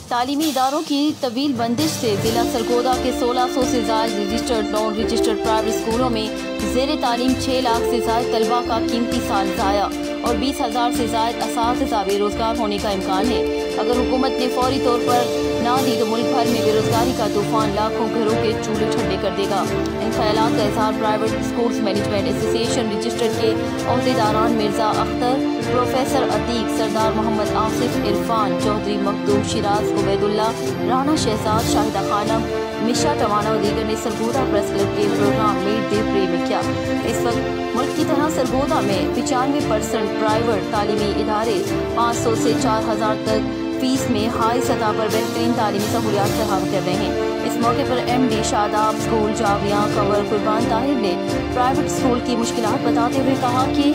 तालीमी इदारों की तवील बंदिश से जिला सरगोदा के 1600 से ज़ायद रजिस्टर्ड नॉन रजिस्टर्ड प्राइवेट स्कूलों में ज़ेर तालीम 6 लाख से ज़ायद तलबा का कीमती साल ज़ाया और 20,000 से ज़ायद असातिज़ा बेरोज़गार होने का इम्कान है। अगर हुकूमत ने फौरी तौर पर ना दी तो मुल्क भर में बेरोज़गारी का तूफान लाखों घरों के चूल्हे ठंडे कर देगा। इन ख्यालात का इज़हार private schools management association registered के अहदेदारान मिर्ज़ा अख्तर, प्रोफेसर अतीक, सरदार मोहम्मद आसिफ, इरफान चौधरी, मखदूम शिराज, उबैदुल्ला, राना शहजाद, शाहिदा खानम, मिशा टवाना और दीगर ने सरगोदा प्रेस क्लब के प्रोग्राम मीट द प्रे में किया। इस वक्त मुल्क की तरह सरगोदा में 95% प्राइवेट तालीमी इदारे 500 से 4,000 तक फीस में हाई सतह पर बेहतरीन तालीमी सहूलियात फराहम कर रहे हैं। इस मौके पर MD शादाब स्कूल जाविया कंवर कुर्बान ताहिर ने प्राइवेट स्कूल की मुश्किलात बताते हुए कहा कि